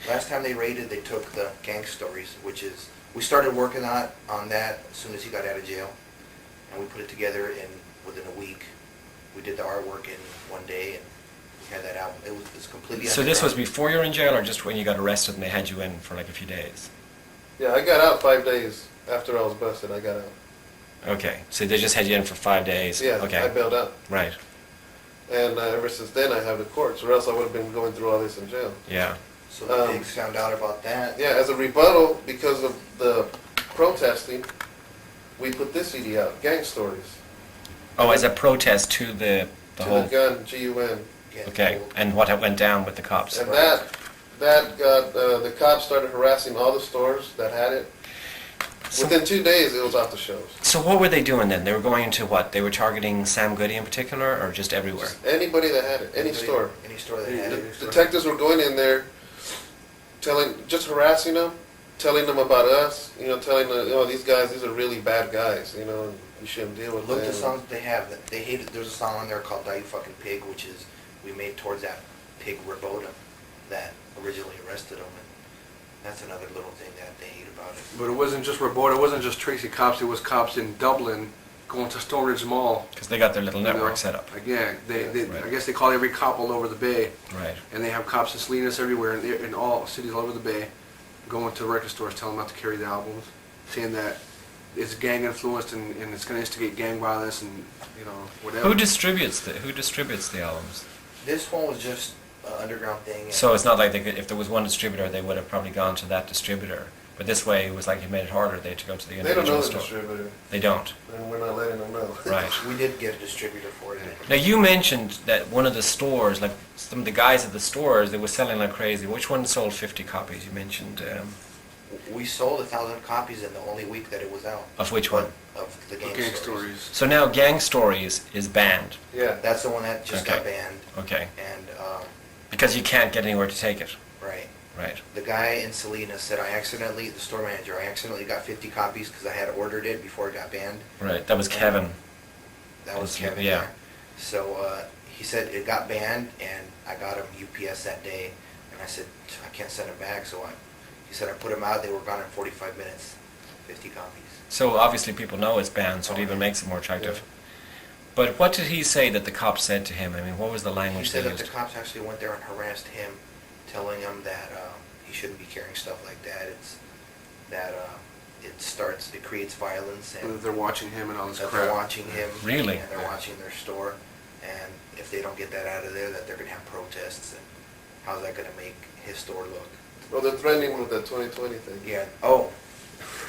Last time they raided, they took the gang stories, which is, we started working on that as soon as he got out of jail, and we put it together within a week. We did the artwork in one day, and we had that album. It's completely. So this was before you were in jail, or just when you got arrested and they had you in for like a few days? Yeah, I got out 5 days after I was busted. I got out. Okay, so they just had you in for 5 days. Yeah, okay. I bailed out. Right. And ever since then, I have the courts, or else I would have been going through all this in jail. Yeah. So the pigs found out about that. Yeah, as a rebuttal, because of the protesting, we put this CD out, Gang Stories. Oh, as a protest to the whole... To the gun, G-U-N. Okay, and what went down with the cops? And that got, the cops started harassing all the stores that had it. So, Within 2 days, it was off the shelves. so what were they doing then? They were going into what? They were targeting Sam Goody in particular, or just everywhere? Just anybody that had it, any store. Any store that had it. Detectives were going in there, just harassing them, telling them about us, telling them, these guys, these are really bad guys, you shouldn't deal with them. Look at the songs they have. They hated. There's a song on there called "Die You Fucking Pig," which is we made towards that pig Roboto that originally arrested him. And that's another little thing that they hate about it. But it wasn't just Roberta, it wasn't just Tracy cops, it was cops in Dublin going to Stonebridge Mall. Because they got their little network set up. Again, Right. I guess they call every cop all over the bay. Right. And they have cops in Salinas everywhere, in all cities all over the bay, going to record stores, telling them not to carry the albums, saying that it's gang influenced and it's going to instigate gang violence and, whatever. Who distributes the albums? This one was just an underground thing. So it's not like they could, if there was one distributor, they would have probably gone to that distributor. But this way, it was like it made it harder. They had to go to the They don't individual know the store. distributor, They don't. and we're not letting them know. Right. We did get a distributor for it. Now you mentioned that one of the stores, like some of the guys at the stores, they were selling like crazy. Which one sold 50 copies? You mentioned We sold 1,000 copies in the only week that it was out. of which one? Of the gang, Gang stories. stories. So now Gang Stories is banned. Yeah. That's the one that just got Okay. banned. Okay. And Because you can't get anywhere to take it. right. Right. The guy in Salinas said the store manager, I accidentally got 50 copies because I had ordered it before it got banned. Right. That was Kevin. That was Kevin. Yeah. So he said it got banned, and I got him UPS that day, and I said I can't send him back. So he said I put them out. They were gone in 45 minutes. 50 copies. So obviously people know it's banned, so it even makes it more attractive. Yeah. But what did he say that the cops said to him? I mean, what was the He language said they that the used? cops actually went there and harassed him, telling him that he shouldn't be carrying stuff like that. It creates violence, and They're watching him and all this that crap. they're watching him. Really? And they're watching their store, and if they don't get that out of there, that they're going to have protests, and how's that going to make his store look? Well, they're threatening with the 2020 thing. Yeah. Oh,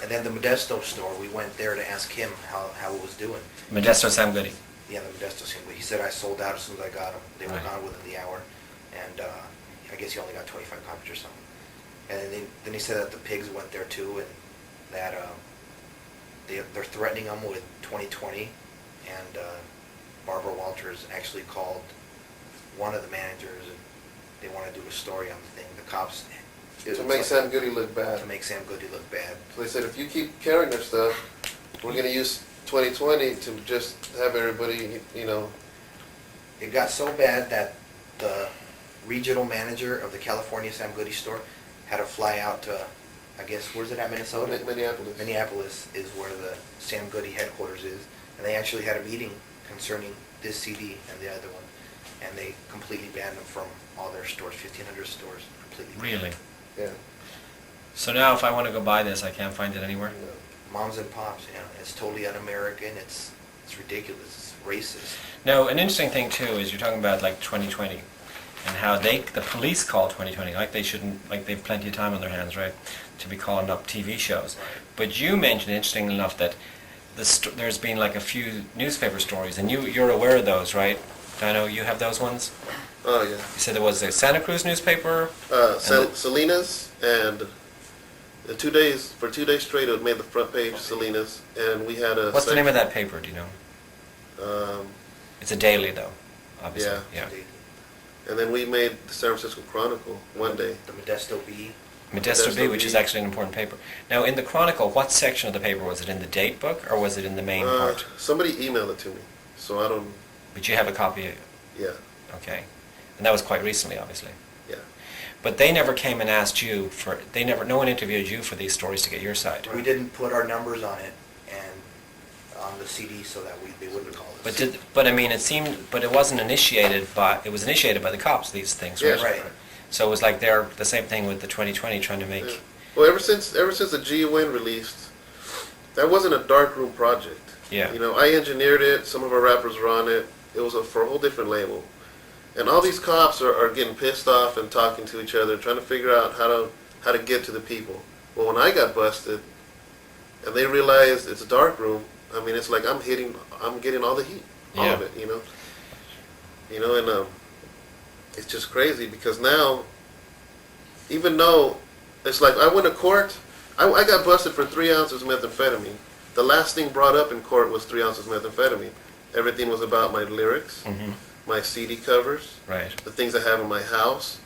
and then the Modesto store, we went there to ask him how it was doing. Modesto Sam Goody. Yeah, the Modesto store. He said I sold out as soon as I got them. They were Right. gone within the hour, and I guess he only got 25 copies or something. And then he said that the pigs went there too, and that they're threatening them with 2020, and Barbara Walters actually called one of the managers, and they want to do a story on the thing. The cops... To make Sam Goody look bad. To make Sam Goody look bad. So they said, if you keep carrying their stuff, we're going to use 2020 to just have everybody, It got so bad that the regional manager of the California Sam Goody store had to fly out to, I guess, where's it at, Minnesota? Minneapolis. Minneapolis is where the Sam Goody headquarters is, and they actually had a meeting concerning this CD and the other one, and they completely banned them from all their stores, 1,500 stores, completely banned. Really? Yeah. So now if I want to go buy this, I can't find it anywhere? Moms and pops, it's totally un-American, it's ridiculous, it's racist. Now, an interesting thing too is you're talking about like 2020 and how the police call 2020 like they shouldn't, like they've plenty of time on their hands, right, to be calling up TV shows. But you mentioned, interesting enough, that there's been like a few newspaper stories, and you're aware of those, right? Dyno, you have those ones? Oh, yeah. You said there was a Santa Cruz newspaper? Salinas, and for 2 days straight, it made the front page, Salinas, and we had a... What's the name of that paper, do you know? It's a daily, though, obviously. Yeah. And then we made the San Francisco Chronicle one day. The Modesto Bee. Modesto Bee, which is actually an important paper. Now, in the Chronicle, what section of the paper was it? In the date book, or was it in the main part? Somebody emailed it to me, so I don't... But you have a copy? Yeah. Okay. And that was quite recently, obviously. Yeah. But they never came and asked you for. No one interviewed you for these stories to get your side. We didn't put our numbers on it and on the CD so that they wouldn't call us. But I mean, it wasn't initiated by. It was initiated by the cops. These things, right? Yes. Right. So it was like they're the same thing with the 2020 trying to make. Yeah. Well, ever since the GUN released, that wasn't a darkroom project. Yeah. You know, I engineered it. Some of our rappers were on it. It was for a whole different label. And all these cops are getting pissed off and talking to each other, trying to figure out how to get to the people. Well, when I got busted, and they realized it's a darkroom, I mean, it's like I'm getting all the heat, all of it, you know. You know, and it's just crazy because now, even though it's like I went to court, I got busted for 3 ounces of methamphetamine. The last thing brought up in court was 3 ounces of methamphetamine. Everything was about my lyrics, my CD covers, Right. the things I have in my house.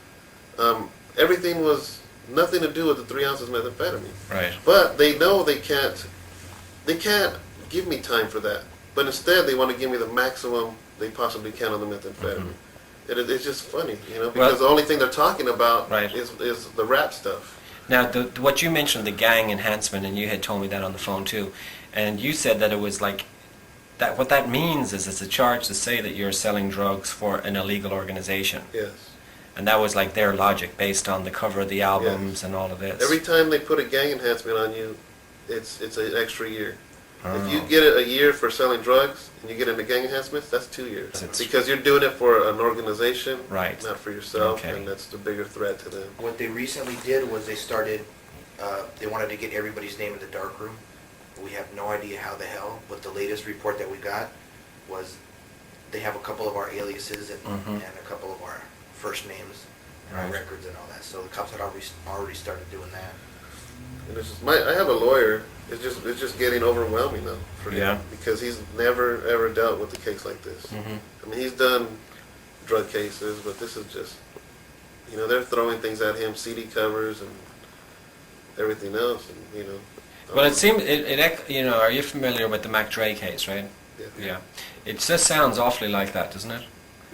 Everything was nothing to do with the 3 ounces of methamphetamine. Right. But they know they can't give me time for that. But instead, they want to give me the maximum they possibly can on the methamphetamine. It's just funny, you know, because the only thing they're talking about Right. is the rap stuff. Now, what you mentioned, the gang enhancement, and you had told me that on the phone too, and you said that it was like that. What that means is it's a charge to say that you're selling drugs for an illegal organization, Yes. and that was like their logic based on the cover of the albums and all of this. Every time they put a gang enhancement on you, it's an extra year. Oh. If you get it a year for selling drugs and you get into gang enhancements, that's 2 years. It's- Because you're doing it for an organization, Right. not for yourself, Okay. and that's the bigger threat to them. What they recently did was they started, they wanted to get everybody's name in the darkroom. We have no idea how the hell, but the latest report that we got was they have a couple of our aliases and a couple of our first names and our Right. records and all that. So the cops had already started doing that. And it's just I have a lawyer. It's just getting overwhelming though for him Yeah. because he's never ever dealt with a case like this. I mean, he's done drug cases, but this is just, you know, they're throwing things at him, CD covers and everything else, and you know. Well, it seems you know. Are you familiar with the Mac Dre case, right? Yeah. Yeah. It just sounds awfully like that, doesn't it?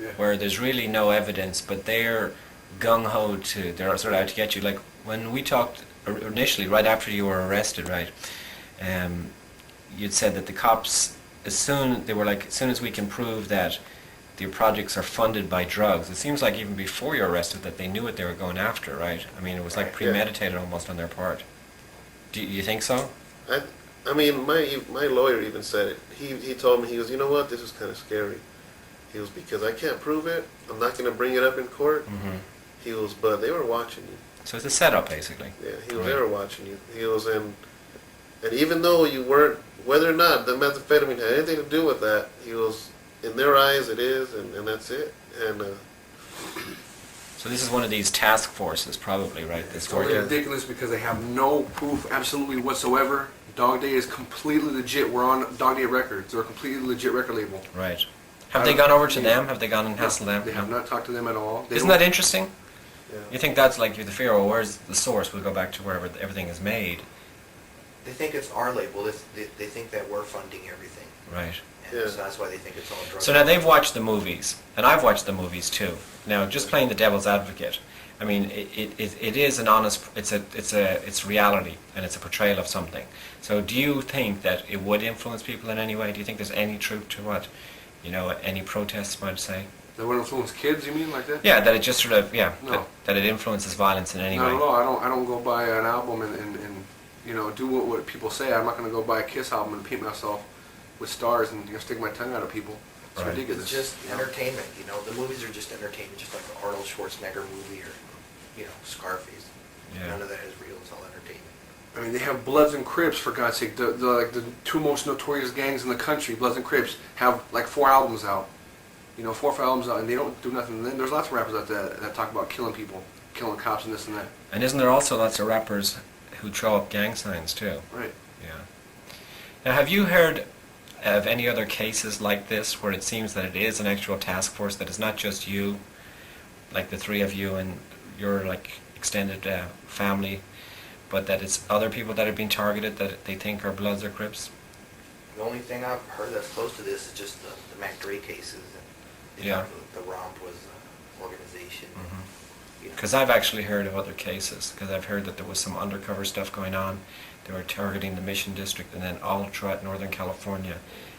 Yeah. Where there's really no evidence, but they're gung-ho they're sort of out to get you. Like when we talked initially, right after you were arrested, right, you'd said that the cops, as soon as we can prove that the projects are funded by drugs, it seems like even before you're arrested that they knew what they were going after, right? I mean, it was like Right, yeah. premeditated almost on their part. Do you think so? I mean, my lawyer even said it. He told me, he goes, you know what, this is kind of scary. He goes, because I can't prove it, I'm not going to bring it up in court. He goes, but they were watching you. So it's a setup, basically. Yeah, he goes, Right. they were watching you. He goes, and even though you weren't, whether or not the methamphetamine had anything to do with that, he goes, in their eyes it is, and that's it. And So this is one of these task forces, probably, right? This It's totally ridiculous because they have no proof absolutely whatsoever. Dog Day is completely legit. We're on Dog Day Records. They're a completely legit record label. Right. Have they gone over to them? Have they gone and hassled them? They have not talked to them at all. They Isn't don't- that interesting? yeah. You think that's like the fear, well, where's the source? We'll go back to wherever everything is made. They think it's our label. They think that we're funding everything. Right. And Yeah. so that's why they think it's all drugs. So now they've watched the movies, and I've watched the movies too. Now, just playing the devil's advocate, I mean, it is an honest, it's reality, and it's a portrayal of something. So do you think that it would influence people in any way? Do you think there's any truth to what, you know, any protests might say? They would influence kids, you mean, like that? Yeah, that it just sort of, No. that it influences violence in any Not way. at all. I don't go buy an album and you know, do what people say. I'm not going to go buy a Kiss album and paint myself with stars and, you know, stick my tongue out at people. It's Right. ridiculous. It's just entertainment, you know. The movies are just entertainment, just like the Arnold Schwarzenegger movie or, you know, Scarface. Yeah. None of that is real. It's all entertainment. I mean, they have Bloods and Crips, for God's sake. The two most notorious gangs in the country, Bloods and Crips, have like 4 albums out. You know, 4 or 5 albums out, and they don't do nothing. And then there's lots of rappers out there that talk about killing people, killing cops and this and that. And isn't there also lots of rappers who throw up gang signs too? Right. Yeah. Now, have you heard of any other cases like this where it seems that it is an actual task force, that it's not just you, like the 3 of you and your like extended family, but that it's other people that are being targeted that they think are Bloods or Crips? The only thing I've heard that's close to this is just the Mac Dre cases. And Yeah. The Romp was an organization. Because I've actually heard of other cases, because I've heard that there was some undercover stuff going on. They were targeting the Mission District and then all throughout Northern California.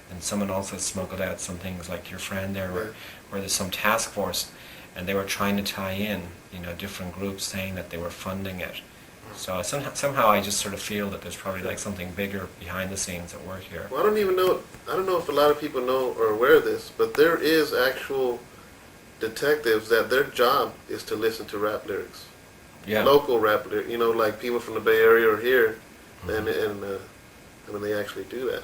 And someone also smuggled out some things like your friend there, where there's some task force, and they were trying to tie in, different groups saying that they were funding it. So somehow I just sort of feel that there's probably like something bigger behind the scenes at work here. Well, I don't know if a lot of people know or aware of this, but there is actual detectives that their job is to listen to rap lyrics. Yeah. Local rap lyrics, like people from the Bay Area or here, and I mean, they actually do that.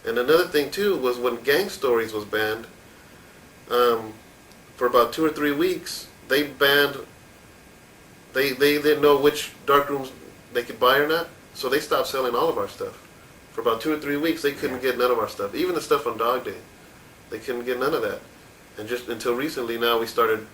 And another thing too was when Gang Stories was banned, for about 2 or 3 weeks, they banned. They didn't know which dark rooms they could buy or not, so they stopped selling all of our stuff. For about 2 or 3 weeks, they couldn't get none of our stuff, even the stuff on Dog Day. They couldn't get none of that, and just until recently, now we started,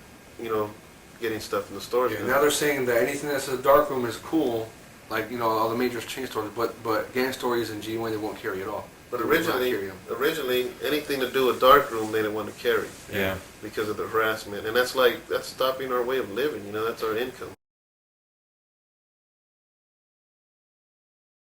getting stuff in the stores. Yeah, now they're saying that anything that's a dark room is cool, like all the major chain stores, but Gang Stories and G1 they won't carry at all. But They will not carry originally, 'em. anything to do with dark room, they didn't want to carry. Yeah. Because of the harassment, and that's stopping our way of living. That's our income.